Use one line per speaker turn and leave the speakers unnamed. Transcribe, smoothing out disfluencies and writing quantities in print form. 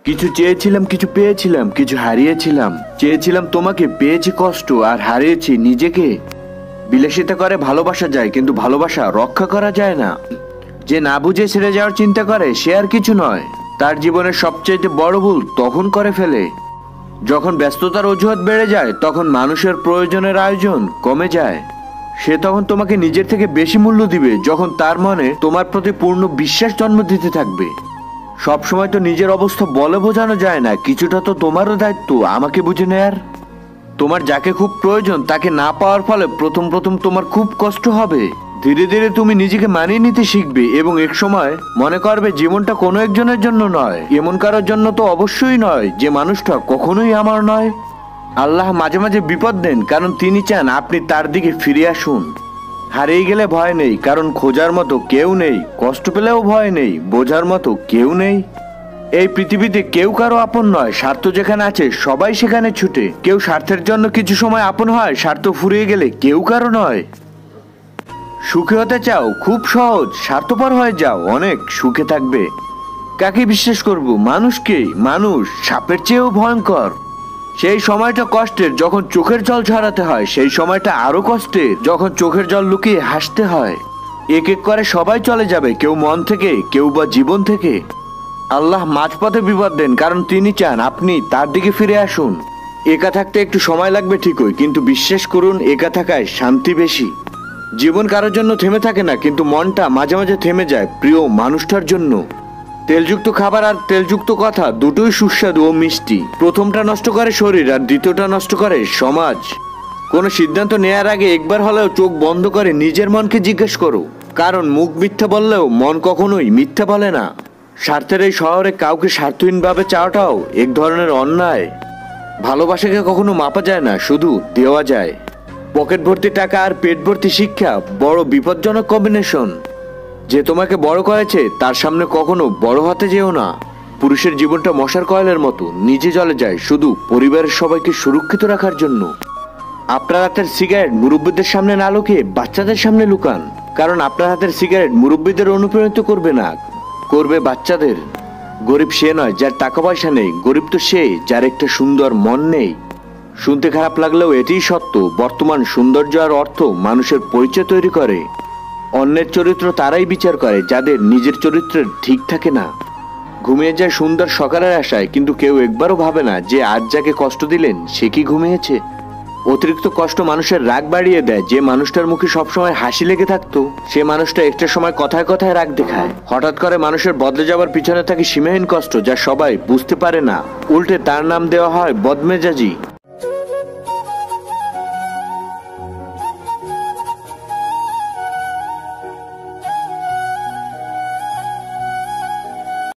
কিছু চেয়েছিলাম, কিছু পেয়েছিলাম, কিছু হারিয়েছিলাম। চেয়েছিলাম তোমাকে, পেয়েছি কষ্ট, আর হারিয়েছি নিজেকে। বিলাসিতা করে ভালোবাসা যায়, কিন্তু ভালোবাসা রক্ষা করা যায় না। যে না বুঝে ছেড়ে যাওয়ার চিন্তা করে সে আর কিছু নয়। তার জীবনের সবচেয়ে বড় ভুল তখন করে ফেলে যখন ব্যস্ততার অজুহাত বেড়ে যায়, তখন মানুষের প্রয়োজনের আয়োজন কমে যায়। সে তখন তোমাকে নিজের থেকে বেশি মূল্য দিবে যখন তার মনে তোমার প্রতি পূর্ণ বিশ্বাস জন্ম দিতে থাকবে। সবসময় তো নিজের অবস্থা বলে বোঝানো যায় না, কিছুটা তো তোমারও দায়িত্ব আমাকে বুঝে নেয়ার। তোমার যাকে খুব প্রয়োজন তাকে না পাওয়ার ফলে প্রথম প্রথম তোমার খুব কষ্ট হবে। ধীরে ধীরে তুমি নিজেকে মানিয়ে নিতে শিখবে এবং এক সময় মনে করবে জীবনটা কোনো একজনের জন্য নয়, এমন কারোর জন্য তো অবশ্যই নয় যে মানুষটা কখনোই আমার নয়। আল্লাহ মাঝে মাঝে বিপদ দেন, কারণ তিনি চান আপনি তার দিকে ফিরে আসুন। হারিয়ে গেলে ভয় নেই, কারণ খোঁজার মতো কেউ নেই। কষ্ট পেলেও ভয় নেই, বোঝার মতো কেউ নেই। এই পৃথিবীতে কেউ কারো আপন নয়। স্বার্থ যেখানে আছে সবাই সেখানে ছুটে। কেউ স্বার্থের জন্য কিছু সময় আপন হয়, স্বার্থ ফুরিয়ে গেলে কেউ কারো নয়। সুখী হতে চাও? খুব সহজ, স্বার্থপর হয়ে যাও, অনেক সুখে থাকবে। কাকে বিশ্বাস করব? মানুষকেই। মানুষ সাপের চেয়েও ভয়ঙ্কর। সেই সময়টা কষ্টের যখন চোখের জল ঝরাতে হয়, সেই সময়টা আরো কষ্টের যখন চোখের জল লুকিয়ে হাসতে হয়। এক এক করে সবাই চলে যাবে, কেউ মন থেকে, কেউ বা জীবন থেকে। আল্লাহ মাঝপথে বিপদ দেন, কারণ তিনি চান আপনি তার দিকে ফিরে আসুন। একা থাকতে একটু সময় লাগবে ঠিকই, কিন্তু বিশ্বাস করুন একা থাকায় শান্তি বেশি। জীবন কারোর জন্য থেমে থাকে না, কিন্তু মনটা মাঝে মাঝে থেমে যায় প্রিয় মানুষটার জন্য। তেলযুক্ত খাবার আর তেলযুক্ত কথা দুটোই সুস্বাদু ও মিষ্টি। প্রথমটা নষ্ট করে শরীর আর দ্বিতীয়টা নষ্ট করে সমাজ। কোনো সিদ্ধান্ত নেয়ার আগে একবার হলেও চোখ বন্ধ করে নিজের মনকে জিজ্ঞেস করো, কারণ মুখ মিথ্যা বললেও মন কখনোই মিথ্যা বলে না। স্বার্থের এই শহরে কাউকে স্বার্থহীনভাবে চাওয়াটাও এক ধরনের অন্যায়। ভালোবাসাকে কখনো মাপা যায় না, শুধু দেওয়া যায়। পকেট ভর্তি টাকা আর পেট ভর্তি শিক্ষা বড় বিপজ্জনক কম্বিনেশন। যে তোমাকে বড় করেছে তার সামনে কখনো বড় হতে যেও না। পুরুষের জীবনটা মশার কয়েলের মতো, নিজে জ্বলে যায় শুধু পরিবারের সবাইকে সুরক্ষিত রাখার জন্য। আপনার হাতের সিগারেট মুরব্বীদের সামনে না লুকিয়ে বাচ্চাদের সামনে লুকান, কারণ আপনার হাতের সিগারেট মুরব্বীদের অনুপ্রাণিত করবে না, করবে বাচ্চাদের। গরিব সে নয় যার টাকা পয়সা নেই, গরিব তো সে যার একটা সুন্দর মন নেই। শুনতে খারাপ লাগলেও এটিই সত্য। বর্তমান সৌন্দর্য আর অর্থ মানুষের পরিচয় তৈরি করে। অন্যের চরিত্র তারাই বিচার করে যাদের নিজের চরিত্রের ঠিক থাকে না। ঘুমিয়ে যায় সুন্দর সকালের আশায়, কিন্তু কেউ একবারও ভাবে না যে আজ যাকে কষ্ট দিলেন সে কি ঘুমিয়েছে। অতিরিক্ত কষ্ট মানুষের রাগ বাড়িয়ে দেয়। যে মানুষটার মুখে সবসময় হাসি লেগে থাকতো, সে মানুষটা একটা সময় কথায় কথায় রাগ দেখায়। হঠাৎ করে মানুষের বদলে যাওয়ার পিছনে থাকে সীমাহীন কষ্ট, যা সবাই বুঝতে পারে না। উল্টে তার নাম দেওয়া হয় বদমেজাজি।